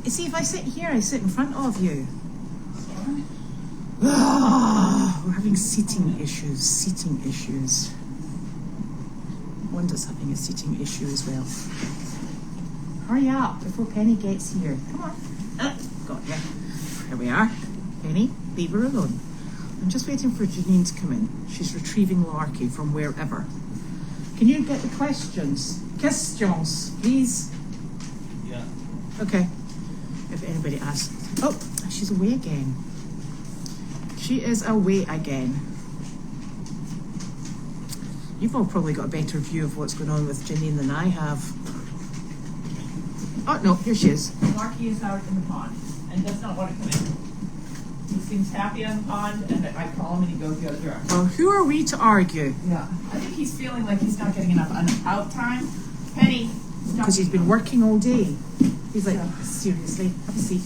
You see, if I sit here, I sit in front of you. We're having seating issues. Wanda's having a seating issue as well. Hurry up before Penny gets here. Come on. Got ya. Here we are. Penny, leave her alone. I'm just waiting for Janine to come in. She's retrieving Larky from wherever. Can you get the questions? Questions, please. Yeah. Okay. If anybody asks. Oh, she's away again. She is away again. You've all probably got a better view of what's going on with Janine than I have. Oh, no, here she is. Larky is out in the pond and does not want to come in. He seems happy on the pond, and I call him and he goes the other direction. Well, who are we to argue? Yeah. I think he's feeling like he's not getting enough out time. Penny. Because he's been working all day. He's like, seriously, have a seat.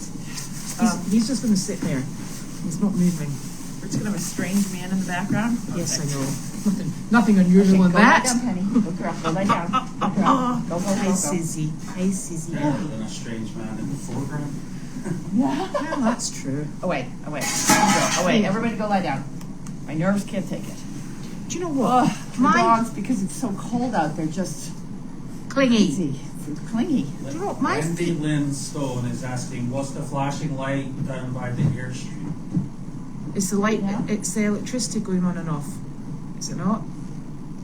He's just going to sit there. He's not moving. We're just going to have a strange man in the background. Yes, I know. Nothing unusual in that. Go lie down, Penny. Go lie down. Go. Hi, Susie. Hi, Susie. Better than a strange man in the foreground. Yeah. Well, that's true. Oh, wait. Everybody go lie down. My nerves can't take it. Do you know what? My dogs, because it's so cold out, they're just clingy. Clingy. Do you know what? Wendy Lynn Stone is asking, what's the flashing light down by the airstream? It's the light. Yeah. It's the electricity going on and off. Is it not?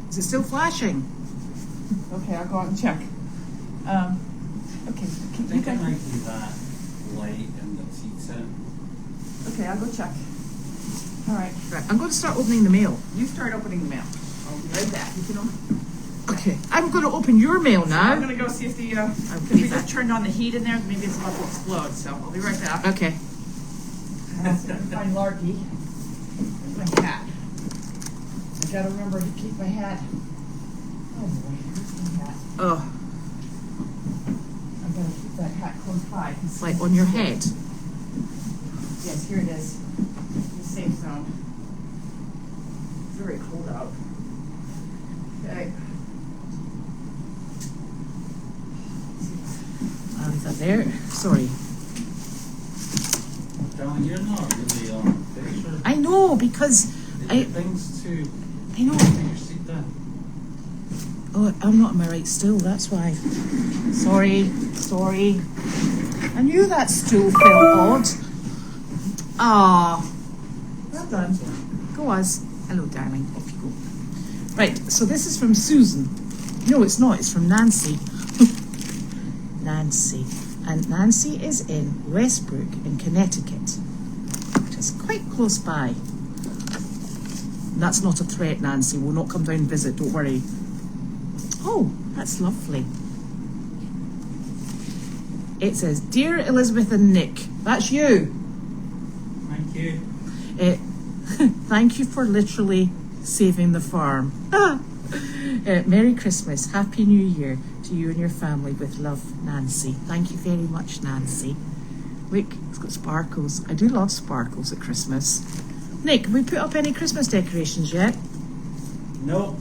Is it still flashing? Okay, I'll go out and check. Okay. I think it might be that light in the tea set. Okay, I'll go check. All right. Right, I'm going to start opening the mail. You start opening the mail. I'll be right back. You can open. Okay, I'm going to open your mail now. I'm going to go see if the if we just turned on the heat in there. Maybe it's about to explode. So I'll be right back. Okay. Find Larky. Where's my hat? I gotta remember to keep my hat. Oh boy, where's my hat? Oh, I'm gonna keep that hat close by. it's like on your head. Yes, here it is. The safe zone. It's very cold out. Okay. I'll leave that there. Sorry. Darling, you're not really on picture. I know because Things to I know. put your seat down. Oh, I'm not on my right stool. That's why. Sorry. I knew that stool felt odd. Ah. Well done. Go us. Hello, darling. Off you go. Right. So this is from Susan. No, it's not. It's from Nancy. Nancy. And Nancy is in Westbrook in Connecticut, which is quite close by. That's not a threat, Nancy. We'll not come down and visit, don't worry. Oh, that's lovely. It says, Dear Elizabeth and Nick, that's you. Thank you. Thank you for literally saving the farm. Merry Christmas, Happy New Year to you and your family with love, Nancy. Thank you very much, Nancy. Look, it's got sparkles. I do love sparkles at Christmas. Nick, have we put up any Christmas decorations yet? No.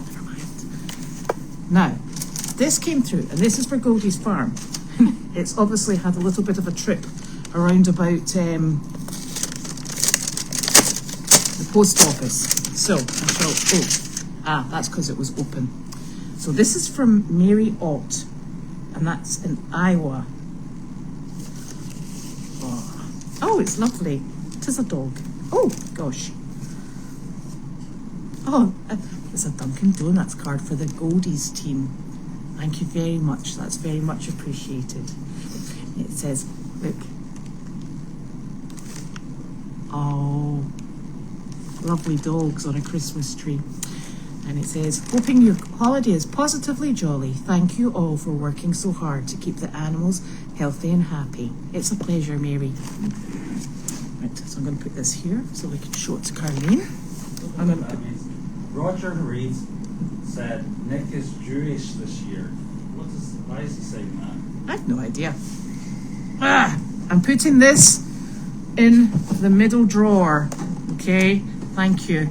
Never mind. Now, this came through, and this is for Goldie's farm. It's obviously had a little bit of a trip around about the post office. So, that's because it was open. So this is from Mary Ott, and that's in Iowa. Oh, it's lovely. It is a dog. Oh, gosh. Oh, there's a Dunkin' Donuts card for the Goldies team. Thank you very much. That's very much appreciated. It says, look. Oh, lovely dogs on a Christmas tree. And it says, hoping your holiday is positively jolly. Thank you all for working so hard to keep the animals healthy and happy. It's a pleasure, Mary. Right, so I'm going to put this here so we can show it to Caroline. I'm going to put... Roger Reed said Nick is Jewish this year. Why is he saying that? I have no idea. I'm putting this in the middle drawer. Okay, thank you.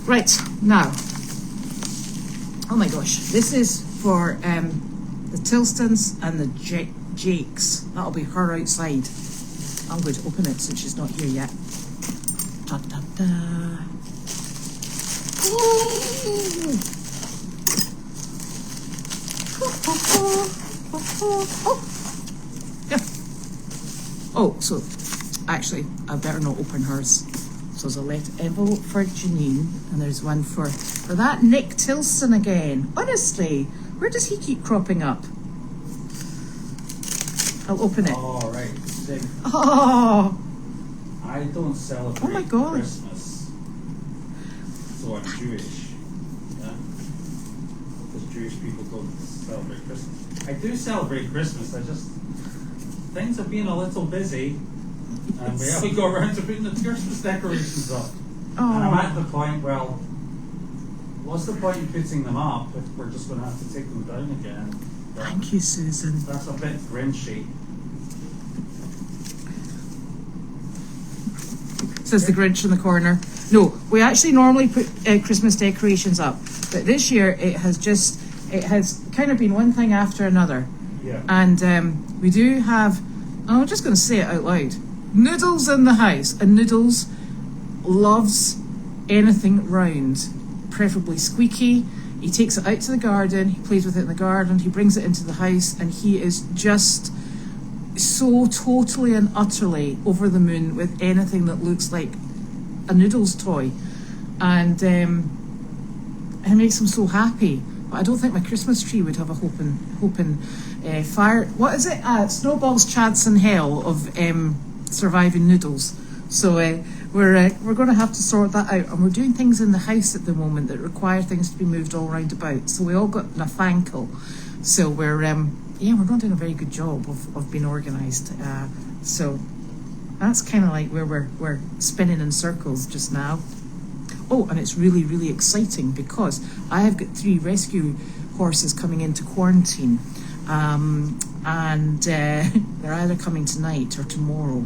Right, now. Oh my gosh, this is for the Tilstons and the Jakes. That'll be her outside. I'm going to open it since she's not here yet. Da, da, da. Yeah. Oh, so actually, I better not open hers. So there's a envelope for Janine, and there's one for that Nick Tilston again. Honestly, where does he keep cropping up? I'll open it. All right. Oh, I don't celebrate Oh my God. Christmas, so I'm Jewish. Yeah, because Jewish people don't celebrate Christmas. I do celebrate Christmas. Things have been a little busy, and we haven't got around to putting the Christmas decorations up. And I'm at the point, well, what's the point in putting them up if we're just going to have to take them down again? But thank you, Susan. that's a bit Grinchy. Says the Grinch in the corner. No, we actually normally put Christmas decorations up, but this year it has kind of been one thing after another. Yeah. And we do have, I'm just going to say it out loud, Noodles in the house, and Noodles loves anything round, preferably squeaky. He takes it out to the garden, he plays with it in the garden, he brings it into the house, and he is just so totally and utterly over the moon with anything that looks like a Noodles toy. And it makes him so happy. But I don't think my Christmas tree would have a hoping fire. What is it? Snowball's chance in hell of surviving Noodles. So we're going to have to sort that out. And we're doing things in the house at the moment that require things to be moved all round about. So we all got an ankle. So we're not doing a very good job of being organised. So that's kind of like where we're spinning in circles just now. Oh, and it's really, really exciting because I have got 3 rescue horses coming into quarantine. And they're either coming tonight or tomorrow,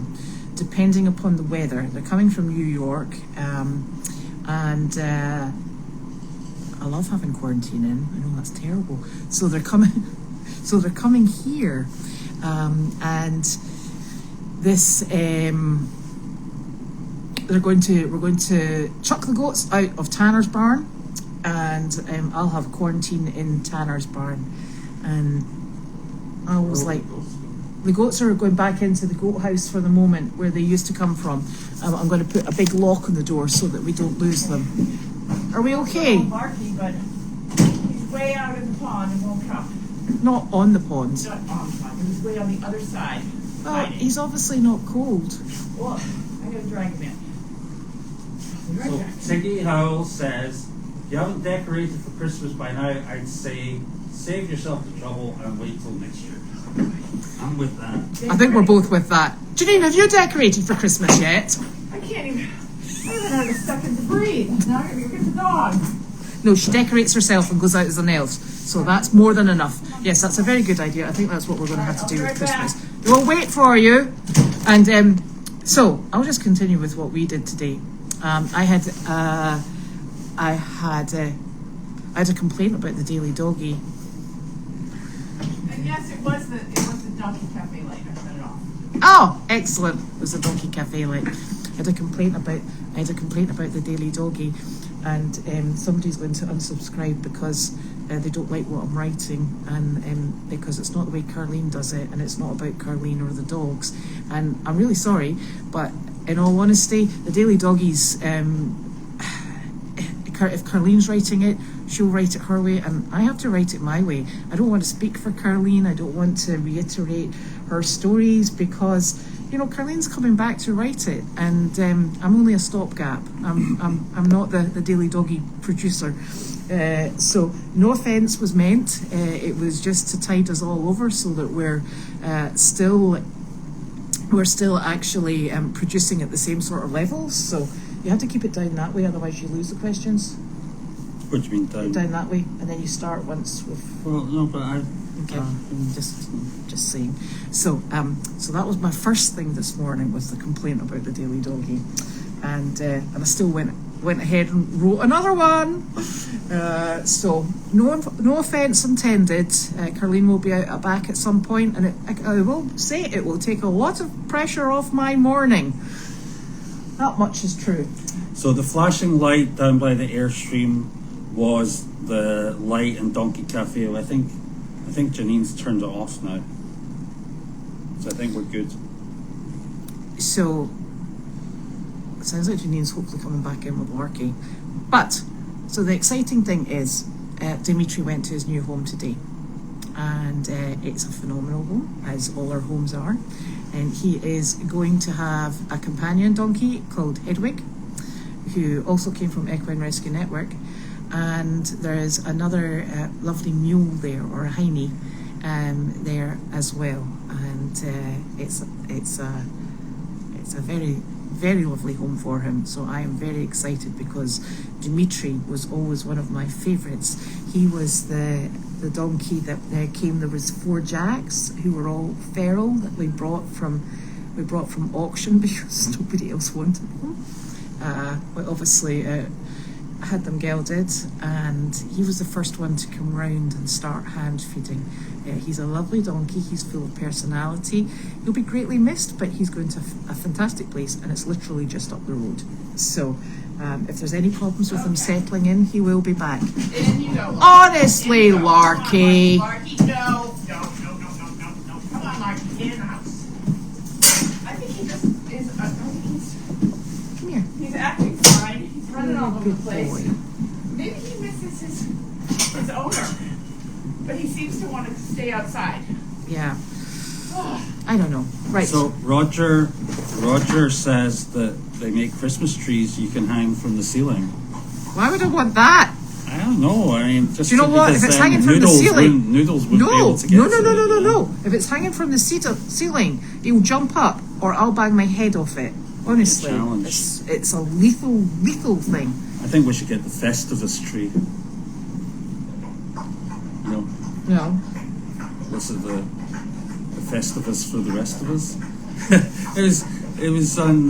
depending upon the weather. They're coming from New York. And I love having quarantine in. I know that's terrible. So they're coming here. And this... we're going to chuck the goats out of Tanner's barn, and I'll have quarantine in Tanner's barn. And I was like, the goats are going back into the goat house for the moment where they used to come from. I'm going to put a big lock on the door so that we don't lose them. Are we okay? Marky, but he's way out in the pond and won't come. Not on the pond. Not on the pond, he's way on the other side. Well, hiding. he's obviously not cold. Well, I gotta drag him in. So Tiggy Howell says, if you haven't decorated for Christmas by now, I'd say save yourself the trouble and wait till next year. I'm with that. I think we're both with that. Janine, have you decorated for Christmas yet? I can't even. I haven't had a second to breathe. Now I'm gonna go get the dog. No, she decorates herself and goes out as an elf. So that's more than enough. Yes, that's a very good idea. I think that's what we're going to have to do with Christmas. We'll wait for you. And so I'll just continue with what we did today. I had a complaint about the Daily Doggy. And yes, it was the Donkey Cafe light. I shut it off. Oh, excellent! It was a Donkey Cafe light. I had a complaint about the Daily Doggy, and somebody's going to unsubscribe because they don't like what I'm writing, and because it's not the way Carleen does it, and it's not about Carleen or the dogs. And I'm really sorry, but in all honesty, the Daily Doggies, if Carleen's writing it, she'll write it her way, and I have to write it my way. I don't want to speak for Carleen. I don't want to reiterate her stories because, you know, Carleen's coming back to write it, and I'm only a stopgap. I'm not the Daily Doggy producer. So no offence was meant. It was just to tide us all over so that we're still actually producing at the same sort of levels. So you have to keep it down that way, otherwise you lose the questions. What do you mean down? Down that way, and then you start once with. Well, no, but I. Okay, just saying. So that was my first thing this morning, was the complaint about the Daily Doggy, and I still went went ahead and wrote another one. So no offence intended. Carleen will be out back at some point, and I will say it will take a lot of pressure off my morning. That much is true. So the flashing light down by the Airstream was the light in Donkey Cafe. I think Janine's turned it off now. So I think we're good. So it sounds like Janine's hopefully coming back in with Larky. But so the exciting thing is Dimitri went to his new home today, and it's a phenomenal home, as all our homes are. And he is going to have a companion donkey called Hedwig, who also came from Equine Rescue Network. And there is another lovely mule there, or a hiney, there as well. And it's a very, very lovely home for him. So I am very excited, because Dimitri was always one of my favourites. He was the donkey that came. There was 4 jacks who were all feral that we brought from auction because nobody else wanted them. We obviously had them gelded, and he was the first one to come round and start hand feeding. He's a lovely donkey. He's full of personality. He'll be greatly missed, but he's going to a fantastic place, and it's literally just up the road. So if there's any problems with him settling in, he will be back. In you go. Honestly, Larky. Larky, no. Come on, Larky, get in the house. I think he just is. I think Come here. he's acting fine. He's running all over Good the place. boy. Maybe he misses his owner, but he seems to want to stay outside. Yeah. I don't know. Right. So Roger says that they make Christmas trees you can hang from the ceiling. Why would I want that? I don't know. I mean, just Do you know what? because, If it's hanging from the Noodles ceiling, Noodles wouldn't be able to get no. to it. No. If it's hanging from the ceiling, he'll jump up, or I'll bang my head off it. Honestly, challenge. it's a lethal thing. I think we should get the Festivus tree. No, No. this is the Festivus for the rest of us. it was on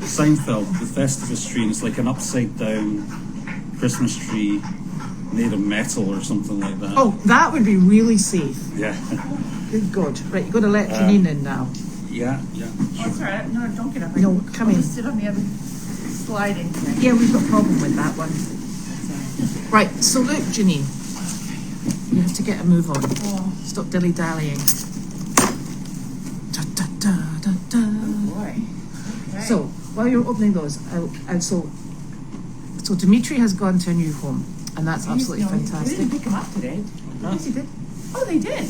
Seinfeld, the Festivus tree, and it's like an upside down Christmas tree made of metal or something like that. Oh, that would be really safe. Yeah. Good God. Right, you've got to let Janine in now. Yeah. That's right. No, don't get up. No, come in. Just sit on the other sliding thing. Yeah, we've got a problem with that one. Right, so look, Janine. You have to get a move on. Oh, Stop dilly-dallying. Da, da, da, da, da. boy. Okay. So, while you're opening those, so Dimitri has gone to a new home, and that's absolutely We fantastic. didn't pick him up today. Yes, he did. Oh, they did.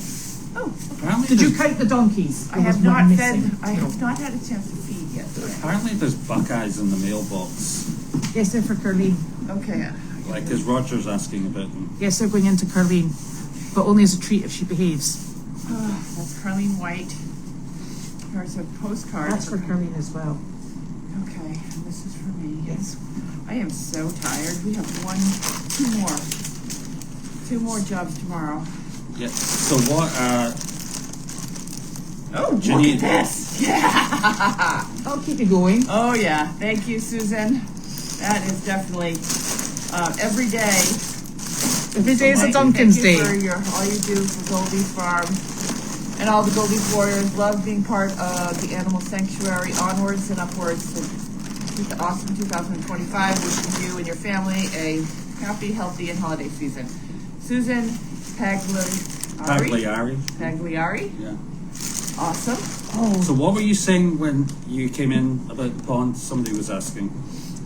Oh, Apparently Did you there's- count the donkeys? I There was have not one fed. missing. I have not had a chance to feed yet. Apparently there's Buckeyes in the mailbox. Yes, they're for Carleen. Okay. Like, because Roger's asking about them. Yes, they're going into Carleen, but only as a treat if she behaves. That's Carleen White. Here's a postcard. That's for Carleen as well. Okay, and this is for me. Yes. I am so tired. We have two more jobs tomorrow. Yeah. So what? Oh, look Janine. at this! Yeah. I'll keep you going. Oh yeah. Thank you, Susan. That is definitely every day. Every day is a Thank Duncan's you Day. for all you do for Goldie's Farm and all the Goldie's Warriors. Love being part of the animal sanctuary. Onwards and upwards to the awesome 2025. Wishing you and your family a happy, healthy, and holiday season. Susan Pagliari. Yeah. Awesome. Oh, So what were you saying when you came in about the pond? Somebody was asking.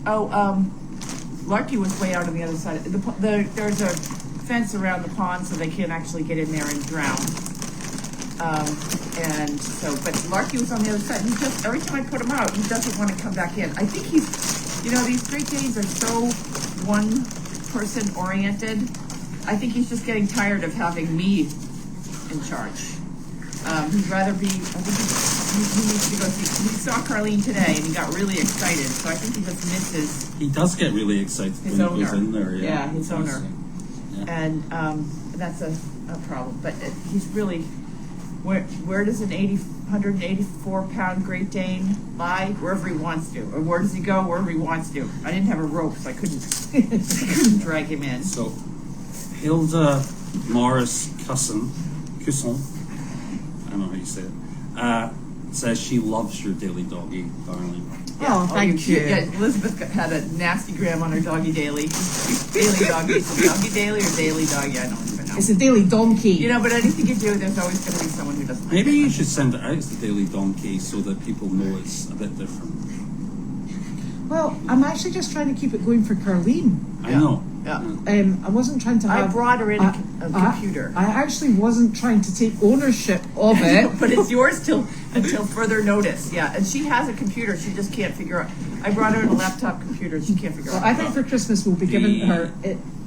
Oh, Larky was way out on the other side. There's a fence around the pond so they can't actually get in there and drown. And so, but Larky was on the other side. He just, every time I put him out, he doesn't want to come back in. I think he's, these Great Danes are so one person oriented. I think he's just getting tired of having me in charge. He'd rather be, I think he needs to go see, he saw Carleen today and he got really excited. So I think he just misses He does get really excited his when he goes owner. in there. Yeah, his owner. Yeah. And that's a problem. But he's really, where does an 184-pound Great Dane lie? Wherever he wants to. Or where does he go? Wherever he wants to. I didn't have a rope, so I couldn't drag him in. So, Hilda Morris Cusson, I don't know how you say it, says she loves your daily doggy, darling. Oh, thank you. Yeah, Elizabeth had a nasty gram on her doggy daily. Daily doggy. Is it doggy daily or daily doggy? I don't even know. It's a daily donkey. You know, but anything you do, there's always going to be someone who doesn't like Maybe it. you should send it out as the daily donkey so that people know it's a bit different. Well, I'm actually just trying to keep it going for Carlene. I know. Yeah. I wasn't trying to I have... brought her in a computer. I actually wasn't trying to take ownership of it. But it's yours until further notice. Yeah, and she has a computer. She just can't figure out. I brought her in a laptop computer. And she can't figure Well, out. I think for Christmas we'll be giving her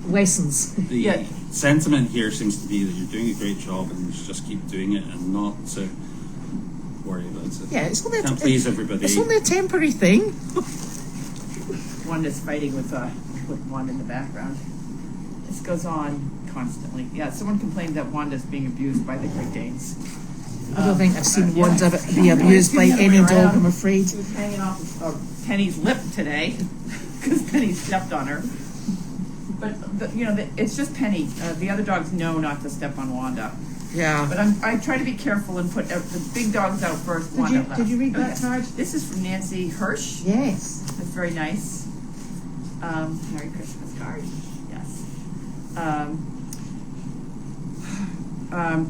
lessons. The Yeah. sentiment here seems to be that you're doing a great job and you should just keep doing it and not worry about it. Yeah, it's only Can't please everybody. It's only a temporary thing. One that's fighting with Wanda in the background. This goes on constantly. Yeah, someone complained that Wanda's being abused by the Great Danes. I don't think I've seen yeah. Wanda be abused by any dog, I'm afraid. She was hanging off Penny's lip today because Penny stepped on her. But it's just Penny. The other dogs know not to step on Wanda. Yeah. But I try to be careful and put the big dogs out first. Wanda left. Did you read that Okay. card? This is from Nancy Hirsch. Yes. That's very nice. Merry Christmas card. Yes.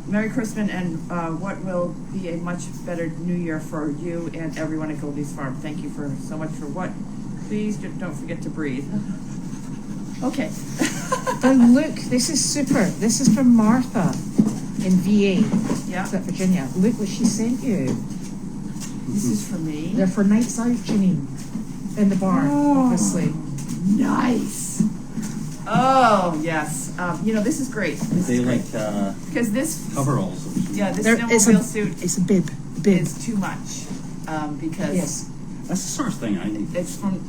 Merry Christmas, and what will be a much better New Year for you and everyone at Goldie's Farm. Thank you so much for what. Please don't forget to breathe. Okay. Oh, look, this is super. This is from Martha in VA, Yeah. Virginia. Look what she sent you. This is for me. They're for nights out, Janine, in the barn, obviously. Nice. Oh yes. This is great. This They is great. like Because this. coveralls. Yeah, this It's snowmobile suit It's a bib. Bib. is too much. Because. Yes. That's the sort of thing I need. It's from,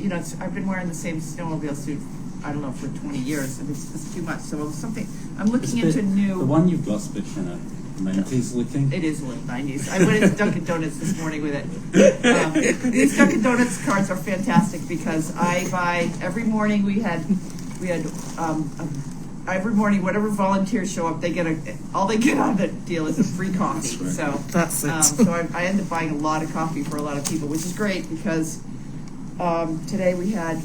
I've been wearing the same snowmobile suit, I don't know, for 20 years, and it's just too much. So I'm looking into new. The one you've got's a bit kind of 90s looking. It is late 90s. I went into Dunkin' Donuts this morning with it. These Dunkin' Donuts cards are fantastic because I buy, every morning we had every morning, whatever volunteers show up, all they get on the deal is a free coffee. That's right. So That's it. So I end up buying a lot of coffee for a lot of people, which is great because today we had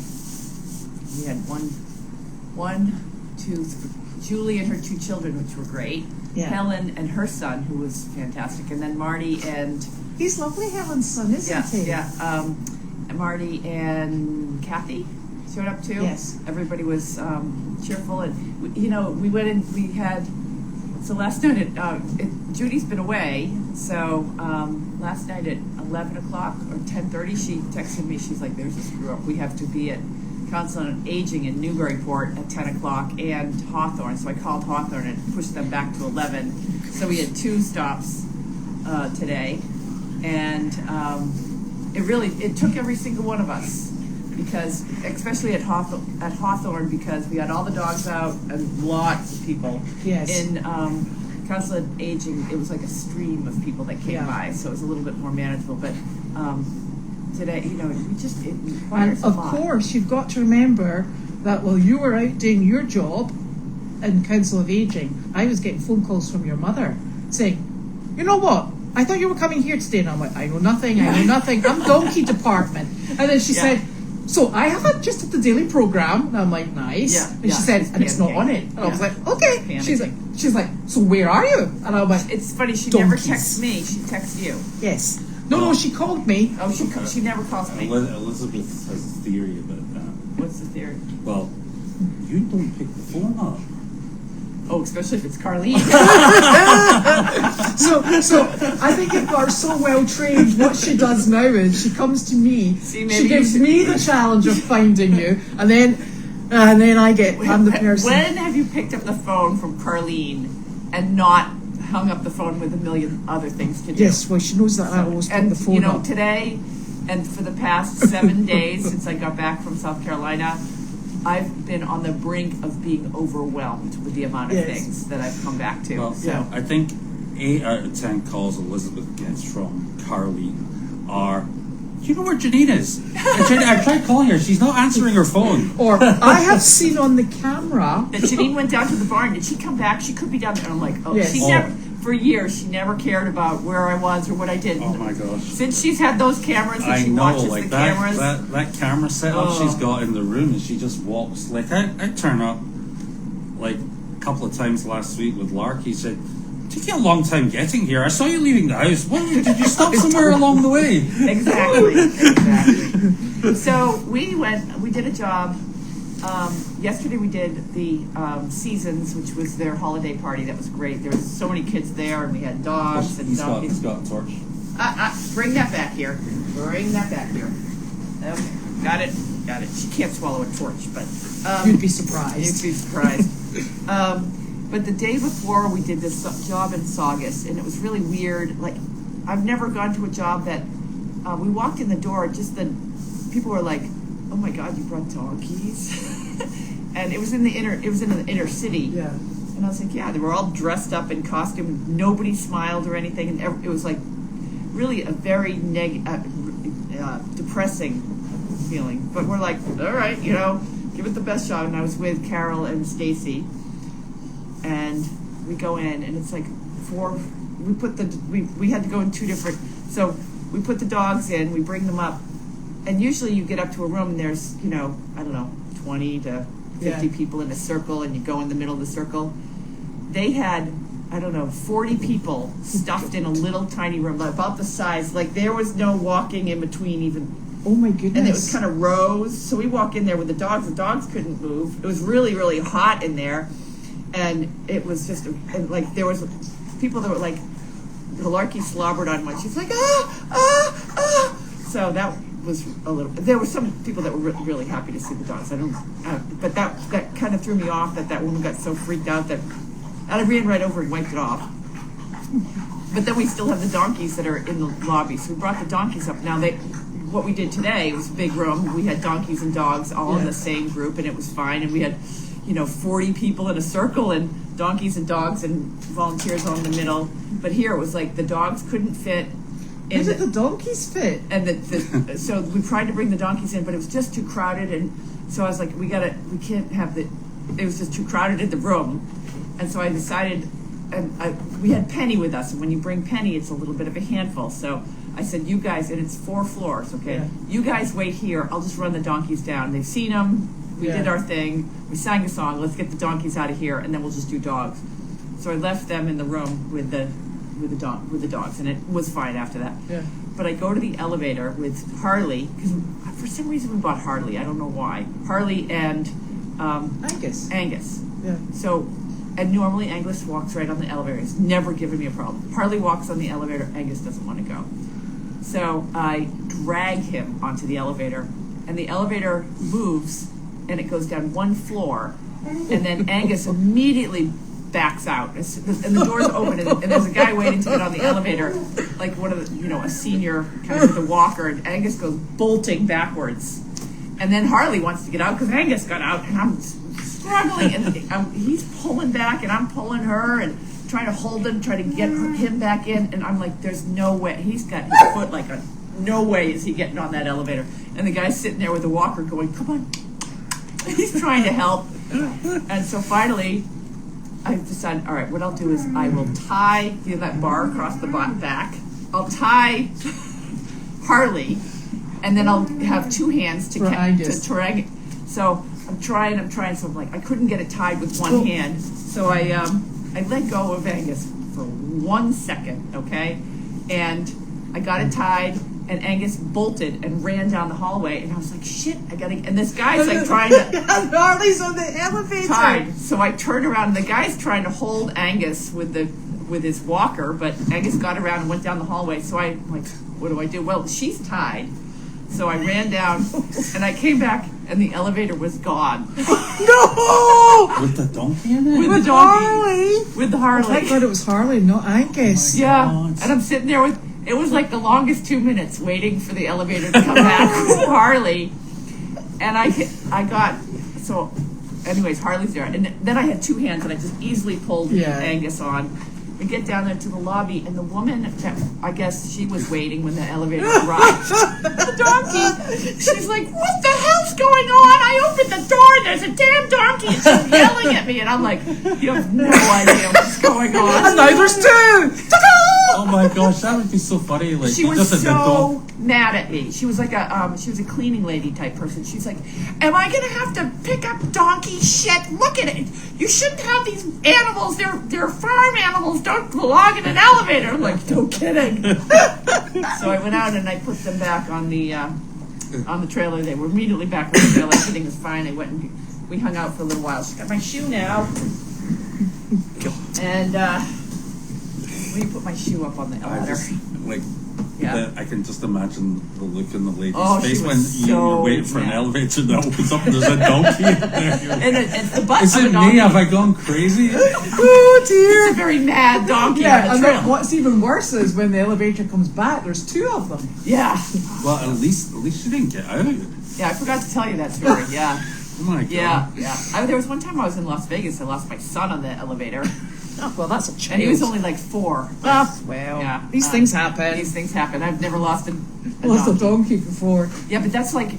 Julie and her 2 children, which were great. Yeah. Helen and her son, who was fantastic, and then Marty and He's lovely, Helen's son, isn't he? Marty and Kathy showed up too. Yes. Everybody was cheerful, and we went in. We had last night Judy's been away, so last night at 11 o'clock or 10:30, she texted me. She's like, "There's a screw up. We have to be at Council on Aging in Newburyport at 10 o'clock and Hawthorne." So I called Hawthorne and pushed them back to 11. So we had 2 stops today, and it took every single one of us, because especially at Hawthorne, because we had all the dogs out and lots of people. Yes. In Council on Aging, it was like a stream of people that came by, so it was a little bit more manageable. But today, it requires And of a lot. course, you've got to remember that while you were out doing your job in Council of Aging, I was getting phone calls from your mother saying, "You know what? I thought you were coming here today." And I'm like, I know nothing. I'm donkey department. And then she said, "So I have it just at the daily program." And I'm like, "Nice." Yeah, And she said, she's "And it's not panicking. on it." And I was Yeah. like, "Okay." Panicking. She's like, "So where are you?" And I'm like, It's funny, she never Donkeys. texts me, she texts you. "Yes." No, she called me. Oh, she never calls me. Elizabeth has a theory about that. What's the theory? Well, you don't pick the phone up. Oh, especially if it's Carlene. So I think if we're so well trained, what she does now is she comes to me, See, maybe she you gives should- me the challenge of finding you, and then I'm the person. When have you picked up the phone from Carlene and not hung up the phone with a million other things to do? Yes, well, she knows that I always put And the phone up. today and for the past 7 days since I got back from South Carolina, I've been on the brink of being overwhelmed with the amount of Yes. things that I've come back to. Well, so I think 8 out of 10 calls Elizabeth gets from Carly are, do you know where Janine is? I tried calling her. She's not answering her phone. Or I have seen on the camera. That Janine went down to the barn. Did she come back? She could be down there. And I'm like, oh, Yes. she never, for years, she never cared about where I was or what I did. Oh my gosh. Since she's had those cameras and I she know, watches like the cameras. that camera setup Oh. she's got in the room, and she just walks. Like I turn up like a couple of times last week with Lark. He said, "Took you a long time getting here. I saw you leaving the house. What, did you stop somewhere along the way?" Exactly. So we did a job. Yesterday we did the Seasons, which was their holiday party. That was great. There was so many kids there, and we had dogs and He's donkeys. got a torch. Bring that back here. Bring that back here. Okay, got it. She can't swallow a torch, but You'd be surprised. you'd be surprised. But the day before, we did this job in Saugus, and it was really weird. Like, I've never gone to a job that we walked in the door. Just the people were like, "Oh my God, you brought donkeys!" And it was in the inner city. Yeah. And I was like, yeah, they were all dressed up in costume. Nobody smiled or anything, and it was like really a very depressing feeling. But we're like, all right, give it the best shot. And I was with Carol and Stacy, and we go in, and it's like we had to go in 2 different. So we put the dogs in, we bring them up, and usually you get up to a room and there's 20 to 50 people in a circle, and you go in the middle of the circle. They had, 40 people stuffed in a little tiny room, about the size, like there was no walking in between even. Oh my goodness. And it was kind of rows. So we walk in there with the dogs. The dogs couldn't move. It was really, really hot in there. And it was just, like, there was people that were like, Larky slobbered on one. She's like, So that was a little, there were some people that were really happy to see the dogs. But that kind of threw me off, that woman got so freaked out that I ran right over and wiped it off. But then we still have the donkeys that are in the lobby. So we brought the donkeys up. Now what we did today was a big room. We had donkeys and dogs all in the same group, and it was fine. And we had, 40 people in a circle, and donkeys and dogs and volunteers all in the middle. But here it was like the dogs couldn't fit. Where did the donkeys fit? And so we tried to bring the donkeys in, but it was just too crowded. And so I was like, we can't have it was just too crowded in the room. And so I decided, we had Penny with us. And when you bring Penny, it's a little bit of a handful. So I said, you guys, and it's 4 floors, okay? Yeah. You guys wait here. I'll just run the donkeys down. They've seen them. We did our thing. We sang a song. Let's get the donkeys out of here, and then we'll just do dogs. So I left them in the room with the dogs, and it was fine after that. Yeah. But I go to the elevator with Harley, because for some reason we bought Harley. I don't know why. Harley and Angus. Yeah. So, and normally Angus walks right on the elevator. It's never given me a problem. Harley walks on the elevator. Angus doesn't want to go. So I drag him onto the elevator, and the elevator moves, and it goes down 1 floor, and then Angus immediately backs out, and the doors open, and there's a guy waiting to get on the elevator, like one of the, a senior kind of with a walker, and Angus goes bolting backwards, and then Harley wants to get out because Angus got out, and I'm struggling, and he's pulling back, and I'm pulling her, and trying to hold him, trying to get him back in, and I'm like, there's no way. He's got his foot like no way is he getting on that elevator, and the guy's sitting there with the walker going, come on. He's trying to help, and so finally I decided, all right, what I'll do is I will tie that bar across the back. I'll tie Harley, and then I'll have 2 hands to drag it. So I'm trying. So I'm like, I couldn't get it tied with one hand. So I let go of Angus for 1 second, okay? And I got it tied, and Angus bolted and ran down the hallway, and I was like, shit, and this guy's like trying to... Harley's on the elevator. Tied. So I turned around, and the guy's trying to hold Angus with his walker, but Angus got around and went down the hallway, so I'm like, what do I do? Well, she's tied. So I ran down, and I came back, and the elevator was gone. No! With the donkey in it? With the Harley? With the Harley. I thought it was Harley, not Angus. Yeah, God. and I'm sitting there it was like the longest 2 minutes waiting for the elevator to come back with Harley. And anyways, Harley's there. And then I had 2 hands, and I just easily pulled Angus on. We get down there to the lobby, and the woman, that I guess she was waiting when the elevator arrived, the donkey, she's like, what the hell's going on? I opened the door, and there's a damn donkey, and she's yelling at me, and I'm like, you have no idea what's going on. And now there's two! Oh my gosh, that would be so funny. Like, She you was just had the so dog. mad at me. She was like she was a cleaning lady type person. She's like, am I gonna have to pick up donkey shit? Look at it. You shouldn't have these animals. They're farm animals. Don't belong in an elevator. I'm like, no kidding. So I went out and I put them back on the trailer. They were immediately back on the trailer. Everything was fine. I went and we hung out for a little while. She's got my shoe now. And let me put my shoe up on the I elevator. just, like, Yeah. I can just imagine the look in the lady's Oh, she face was when so you're waiting for an mad. elevator that opens up and there's a donkey in there. And it's the butt Is of a it donkey. me? Have I gone crazy? Oh It's dear! a very mad donkey Yeah, on and the then trail. what's even worse is when the elevator comes back, there's two of them. Yeah. Well, at least you didn't get out. Yeah, I forgot to tell you that story. Yeah. Oh my god. Yeah. There was one time I was in Las Vegas. I lost my son on the elevator, Oh, well, that's a child. and he was only like 4. Ah, well, Yeah. these things happen. These things happen. I've never lost a Lost a donkey. donkey before. Yeah, but that's like,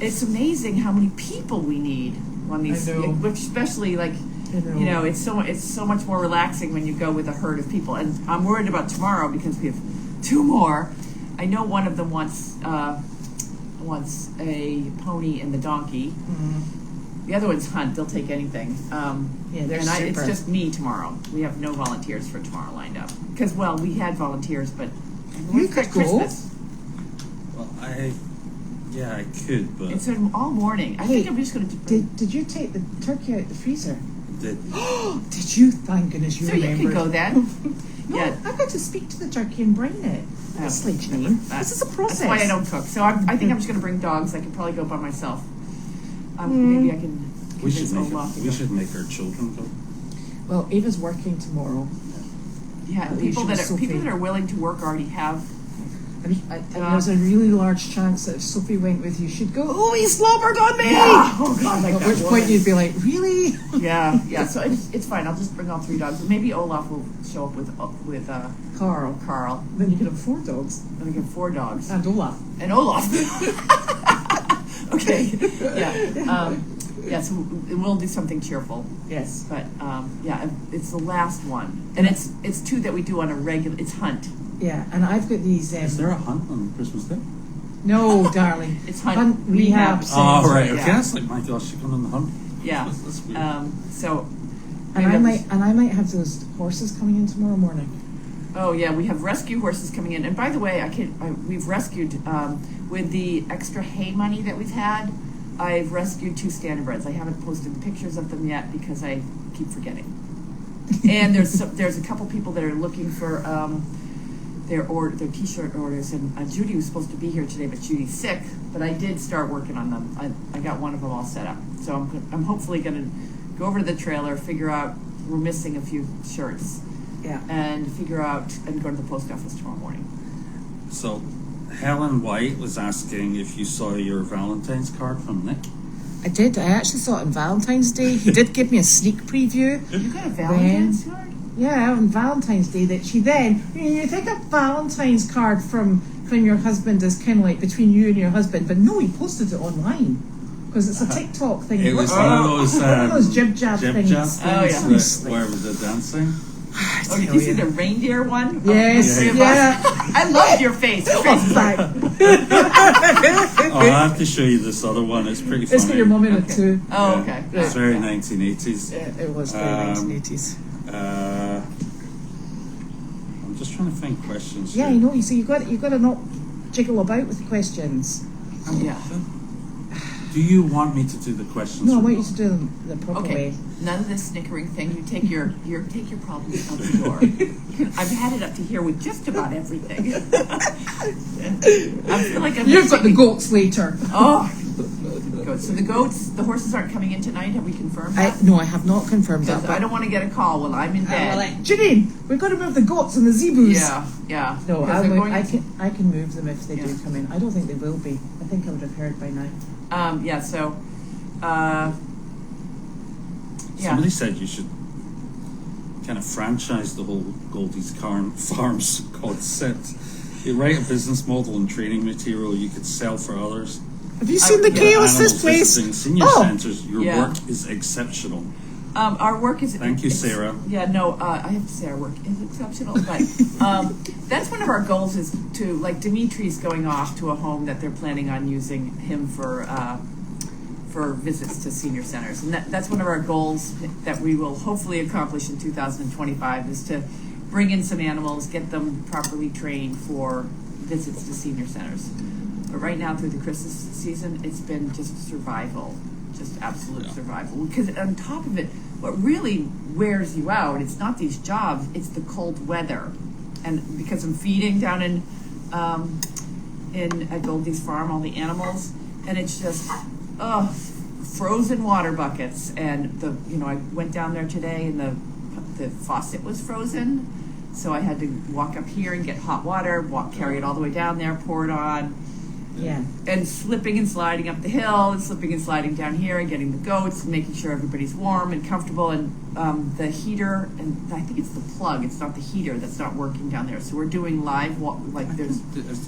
it's amazing how many people we need on these, I know. which especially like, you know, it's so much more relaxing when you go with a herd of people. And I'm worried about tomorrow because we have 2 more. I know one of them wants a pony and the donkey. The other one's hunt. They'll take anything. Yeah, they're It's super. just me tomorrow. We have no volunteers for tomorrow lined up. Because, well, we had volunteers, but You it's could like go. Christmas. Well, I could, but It's all morning. I Hey, think I'm just going to... Did you take the turkey out the freezer? did. Did you? Thank goodness you So you remembered. can go then. No, Yeah. I've got to speak to the turkey and bring it. Honestly, Janine, this is a process. That's why I don't cook. So I think I'm just going to bring dogs. I can probably go by myself. Maybe I can We should convince make Olaf to we go. should make our children go. Well, Ava's working tomorrow. Yeah, At people least that Sophie. are willing to work already have. And there's a really large chance that if Sophie went with you, she'd go, oh, he slobbered on me! Oh God, like At that which point woman. you'd be like, really? Yeah. So it's fine. I'll just bring all 3 dogs. Maybe Olaf will show up with Carl. Then you could have 4 dogs. Then we get 4 dogs And Olaf. and Olaf. Okay. Yeah. So we'll do something cheerful. Yes. But it's the last one, and it's 2 that we do on a regular. It's hunt. Yeah, and I've got these. Is there a hunt on Christmas Day? No, darling. It's hunt rehab. rehab. Oh, centre. right. Okay. Yeah. That's like, my gosh, you're going on the hunt. Yeah. That's weird. So. And I might have those horses coming in tomorrow morning. Oh yeah, we have rescue horses coming in, and by the way, we've rescued with the extra hay money that we've had. I've rescued 2 standardbreds. I haven't posted pictures of them yet because I keep forgetting. And there's a couple people that are looking for their T-shirt orders, and Judy was supposed to be here today, but Judy's sick. But I did start working on them. I got one of them all set up, so I'm hopefully going to go over to the trailer, figure out we're missing a few shirts. Yeah. And figure out and go to the post office tomorrow morning. So, Helen White was asking if you saw your Valentine's card from Nick. I did. I actually saw it on Valentine's Day. He did give me a sneak preview. You got a Valentine's card? Yeah, on Valentine's Day that she then, you think a Valentine's card from your husband is kind of like between you and your husband, but no, he posted it online because it's a TikTok thing. It was What's one that? of One of those jib-jab things. Oh, yeah. Where was it dancing? Oh, did you see the reindeer one? Yes, Oh, yeah. I loved your face. Your face is like, Oh, I have to show you this other one. It's pretty funny. It's got your mum in it Okay. too. oh, Yeah. okay. It's very 1980s. Yeah, it was very 1980s. I'm just trying to think questions. Yeah, here. you know. You see, you got to not jiggle about with the questions. Yeah. Do you want me to do the questions? No, I or want you not? to do them the proper Okay. way. None of this snickering thing. You take your problems out the door. I've had it up to here with just about everything. I feel like You've got the goats later. Oh, goats. So the horses aren't coming in tonight. Have we confirmed that? No, I have not confirmed that. Because But I don't want to get a call while I'm in bed. Janine, we've got to move the goats and the zebus. Yeah. No, Because they're going I to- can move them if they do Yeah. come in. I don't think they will be. I think I would have heard by now. So, yeah. Somebody said you should kind of franchise the whole Goldie's Farms concept. You write a business model and training material you could sell for others. Have you seen the For chaos this animals place? visiting senior Oh, centres, your Yeah. work is exceptional. Our work is. Thank you, it's- Sarah. Yeah, no, I have to say our work is exceptional, but that's one of our goals is to, like, Dimitri's going off to a home that they're planning on using him for visits to senior centers, and that's one of our goals that we will hopefully accomplish in 2025 is to bring in some animals, get them properly trained for visits to senior centers. But right now, through the Christmas season, it's been just survival. Just absolute survival. Because on top of it, what really wears you out, it's not these jobs, it's the cold weather. And because I'm feeding down at Goldie's farm, all the animals, and it's just, frozen water buckets. And I went down there today and the faucet was frozen. So I had to walk up here and get hot water, carry it all the way down there, pour it on. yeah. And slipping and sliding up the hill, and slipping and sliding down here, and getting the goats, and making sure everybody's warm and comfortable. And the heater, and I think it's the plug, it's not the heater that's not working down there. So we're doing live, there's,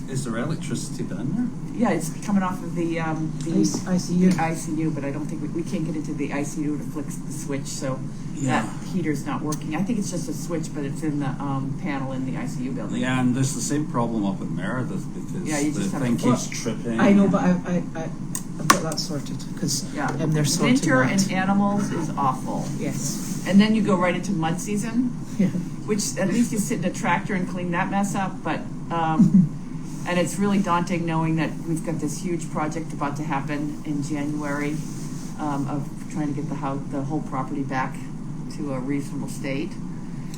Is there electricity down there? yeah, it's coming off of the ICU. the ICU, but I don't think we can't get into the ICU to flick the switch, so that heater's not working. I think it's just a switch, but it's in the panel in the ICU building. Yeah, and there's the same problem up at Meredith because Yeah, you the just have thing to- keeps tripping. I know, but I've got that sorted because Yeah. they're sorting Winter that. and animals is awful. Yes. And then you go right into mud season, Yeah. which at least you sit in a tractor and clean that mess up. But and it's really daunting knowing that we've got this huge project about to happen in January of trying to get the whole property back to a reasonable state.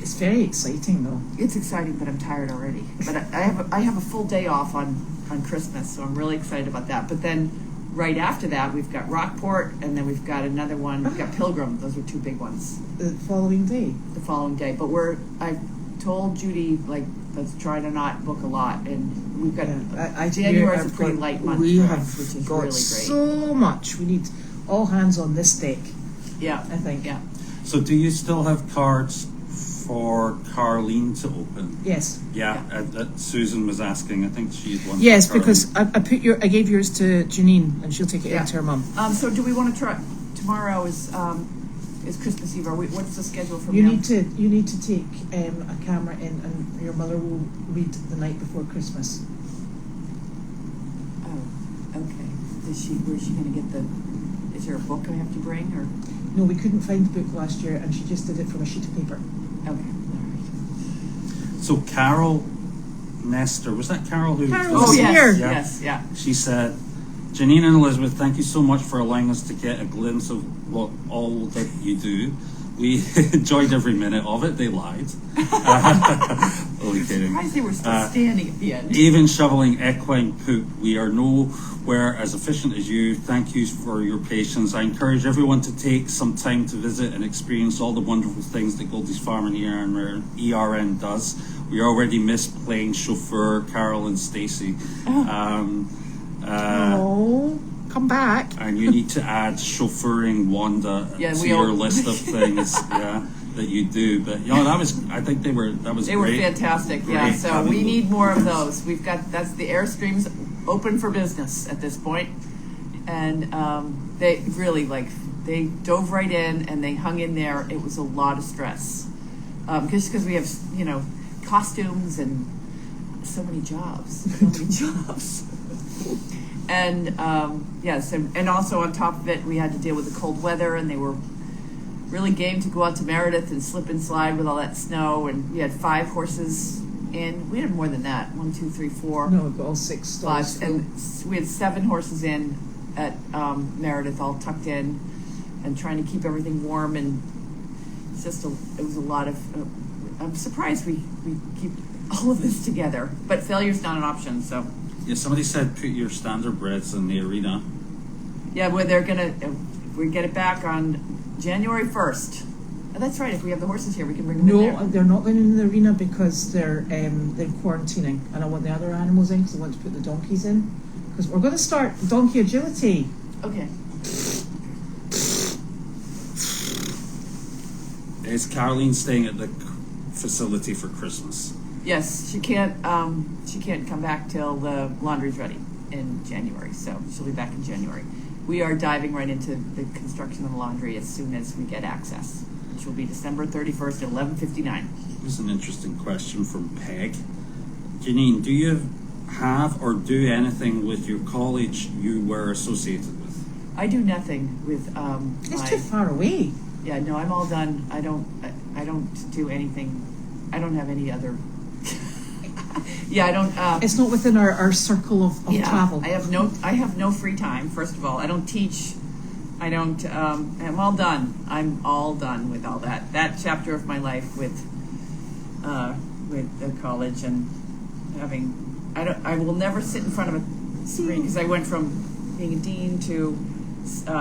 It's very exciting though. It's exciting, but I'm tired already. But I have a full day off on Christmas, so I'm really excited about that. But then right after that, we've got Rockport, and then we've got another one. We've got Pilgrim. Those are two big ones. The following day. The following day. But I told Judy, let's try to not book a lot, and we've got January's a pretty light month We for have us, which is got really great. so much. We need all hands on this deck. Yeah, I think. yeah. So do you still have cards for Carlene to open? Yes. Yeah, Susan was asking. I think she had one. Yes, for Carlene. because I gave yours to Janine and she'll take it Yeah. in to her mum. So do we want to try? Tomorrow is Christmas Eve. What's the schedule for You now? need to take a camera in, and your mother will read the night before Christmas. Oh, okay. Where's she going to get is there a book I have to bring, or? No, we couldn't find the book last year, and she just did it from a sheet of paper. Okay, all right. So Carol Nestor, was that Carol who? Carol Oh, was yes, here. Yeah. yes, yeah. She said, Janine and Elizabeth, thank you so much for allowing us to get a glimpse of all that you do. We enjoyed every minute of it. They lied. Only kidding. Surprised they were still standing at the end. Even shoveling equine poop, we are nowhere as efficient as you. Thank you for your patience. I encourage everyone to take some time to visit and experience all the wonderful things that Goldie's Farm and ERN does. We already miss playing chauffeur Carol and Stacey. Oh, come back. And you need to add chauffeuring Wanda to your list of things that you do. But I think they were They great. were fantastic, yeah. Great So having we them. need more of those. That's the Airstream's open for business at this point. And they really they dove right in and they hung in there. It was a lot of stress. Because we have, costumes and so many jobs. And yes, and also on top of it, we had to deal with the cold weather, and they were really game to go out to Meredith and slip and slide with all that snow. And we had 5 horses in. We had more than that. 1, 2, 3, 4, No, we've got all 6 stalls. 5, and we had 7 horses in at Meredith, all tucked in, and trying to keep everything warm. And it's just it was a lot of. I'm surprised we keep all of this together, but failure's not an option. So. Yeah, somebody said put your standardbreds in the arena. Yeah, well, we get it back on January 1st. Oh, that's right. If we have the horses here, we can bring them in No, there. they're not going in the arena because they're quarantining, and I want the other animals in because I want to put the donkeys in because we're going to start donkey agility. Okay. Is Caroline staying at the facility for Christmas? Yes, she can't come back till the laundry's ready in January, so she'll be back in January. We are diving right into the construction of the laundry as soon as we get access, which will be December 31st at 11:59. Here's an interesting question from Peg. Janine, do you have or do anything with your college you were associated with? I do nothing with It's too far away. Yeah, no, I'm all done. I don't do anything. I don't have any other. Yeah, I don't. It's not within our circle of travel. I have no free time. First of all, I don't teach. I don't. I'm all done. I'm all done with all that. That chapter of my life with the college and having. I will never sit in front of a screen because I went from being a dean to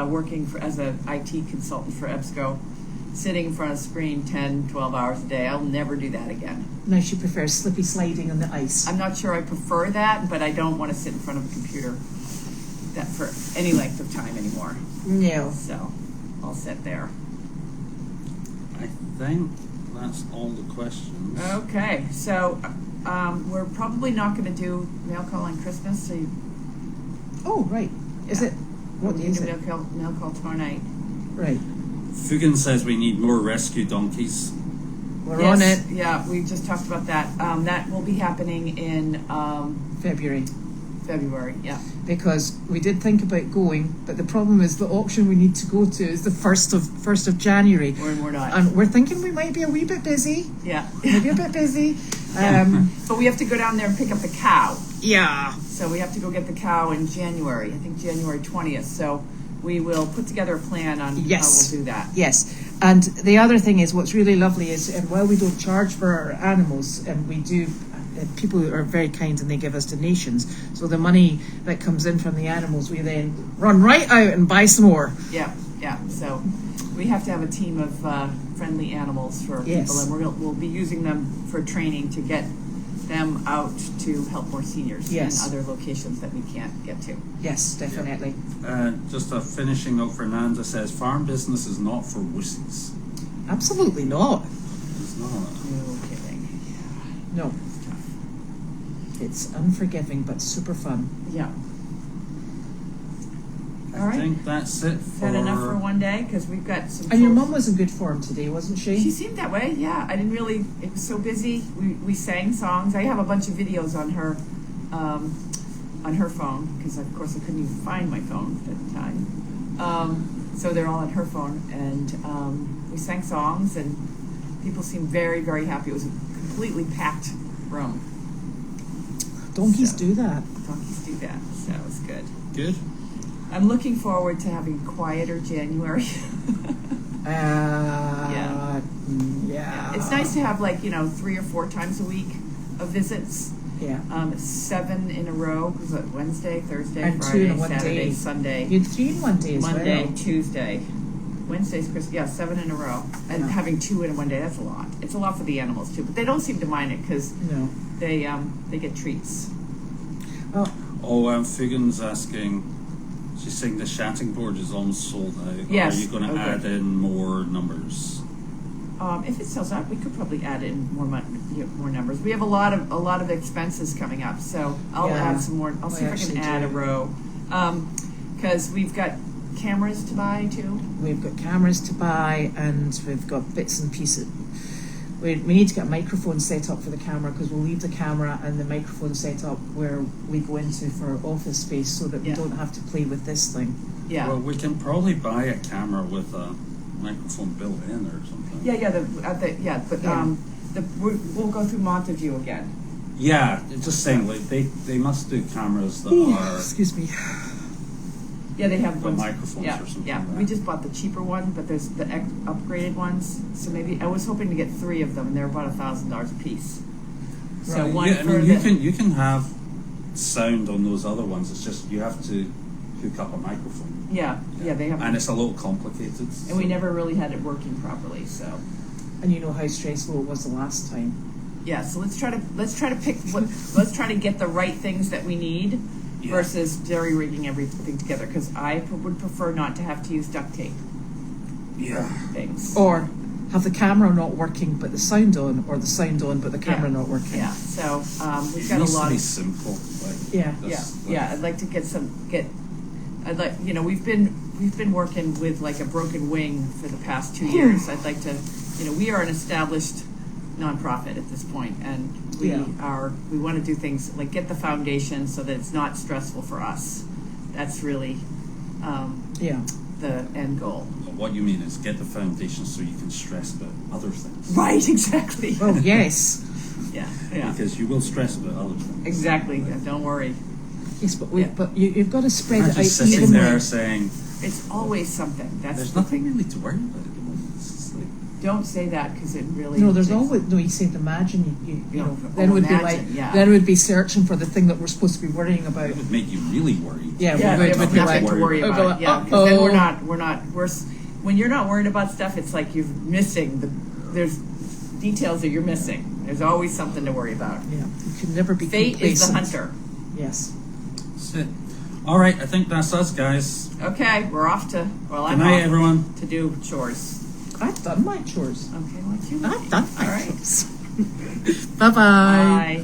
working as an IT consultant for EBSCO, sitting in front of a screen 10, 12 hours a day. I'll never do that again. Now she prefers slippy sliding on the ice. I'm not sure I prefer that, but I don't want to sit in front of a computer that for any length of time anymore. No. So I'll sit there. I think that's all the questions. Okay, so we're probably not going to do mail call on Christmas. So Oh, right. Is it? What day is it? Mail call tomorrow night. Right. Fugan says we need more rescue donkeys. We're on it. Yeah, we just talked about that. That will be happening in February. February. Yeah. Because we did think about going, but the problem is the auction we need to go to is the first of January. We're not. And we're thinking we might be a wee bit busy. Yeah. Maybe a bit busy. But we have to go down there and pick up the cow. Yeah. So we have to go get the cow in January. I think January 20th. So we will put together a plan on Yes. how we'll do that. Yes. And the other thing is, what's really lovely is, and while we don't charge for our animals, and we do, people are very kind and they give us donations. So the money that comes in from the animals, we then run right out and buy some more. Yeah. So we have to have a team of friendly animals for Yes. people, and we'll be using them for training to get them out to help more seniors Yes. in other locations that we can't get to. Yes, definitely. Just a finishing note, Fernanda says farm business is not for wussies. Absolutely not. It's not. No kidding. No. It's tough. It's unforgiving but super fun. Yeah. I All right. think that's it Is for... that enough for one day? Because we've got some. And your folks- mum was in good form today, wasn't She she? seemed that way, yeah. I didn't really, it was so busy. We sang songs. I have a bunch of videos on her phone, because of course I couldn't even find my phone at the time. So they're all on her phone, and we sang songs, and people seemed very, very happy. It was a completely packed room. Donkeys So. do that. Donkeys do that, so it was good. Good. I'm looking forward to having quieter January. Yeah. It's nice to have 3 or 4 times a week of visits. Yeah. 7 in a row, because Wednesday, Thursday, And 2 Friday, in one Saturday, day. Sunday, You had 3 in one day as Monday, well. Tuesday. Wednesday's Christmas, yeah, 7 in a row. And Yeah. having 2 in one day, that's a lot. It's a lot for the animals too, but they don't seem to mind it because No. they get treats. Oh, Fugan's asking, she's saying the shatting board is almost sold out. Yes, Are you going to okay. add in more numbers? If it sells out, we could probably add in more numbers. We have a lot of expenses coming up, so I'll Yeah, add some more. I'll see if I can actually add do. a row, because we've got cameras to buy too. we've got cameras to buy and we've got bits and pieces. We need to get a microphone set up for the camera because we'll leave the camera and the microphone set up where we go into for office space so that we Yeah. don't have to play with this thing. Yeah. Well, we can probably buy a camera with a microphone built in or something. We'll go through Montague again. Yeah, just saying, they must do cameras that are Excuse me. Yeah, they have the ones. microphones Yeah, or something. yeah. like We that. just bought the cheaper one, but there's the upgraded ones. So maybe I was hoping to get 3 of them, and they're about $1,000 a piece. So Right. one Yeah, I for mean, the you can have sound on those other ones. It's just you have to hook up a microphone, yeah they have. and it's a little complicated. And we never really had it working properly. So And you know how stressful it was the last time. yeah, so let's try to pick let's try to get the right things that we need Yeah. versus jerry rigging everything together. Because I would prefer not to have to use duct tape Yeah. things. Or have the camera not working but the sound on, or the sound on but the camera not working. Yeah, so we've It got a needs to lot be of simple. Like, Yeah. I'd like to I'd like, we've been working with like a broken wing for the past 2 years. I'd like to, we are an established nonprofit at this point, and we want to do things like get the foundation so that it's not stressful for us. That's really the end goal. what you mean is get the foundation so you can stress about other things. Right, exactly. Oh, yes. Yeah. Because you will stress about other things. Exactly. Yeah, don't worry. Yes, but you've got to spread I'm it out just sitting evenly. there saying, It's always something. That's there's the nothing thing. really to worry about at the moment. It's just like, Don't say that because it really. No, there's takes- always you said imagine you know Oh, then it would be imagine, like yeah. then it would be searching for the thing that we're supposed to be worrying about. it would make you really worried. Yeah, Yeah, we there would was be nothing like, to worry we'd be about. like, Yeah, because then uh-oh. we're when you're not worried about stuff, it's like you're missing there's details that you're missing. There's always something to worry about. Yeah, you can never be Fate is the complacent. hunter. Yes. That's it. All right, I think that's us, guys. Okay, we're off to. Well, Good I'm night, off everyone. to do chores. I've done my chores. Okay, what's you? I've done my All right. chores. Bye-bye. Bye.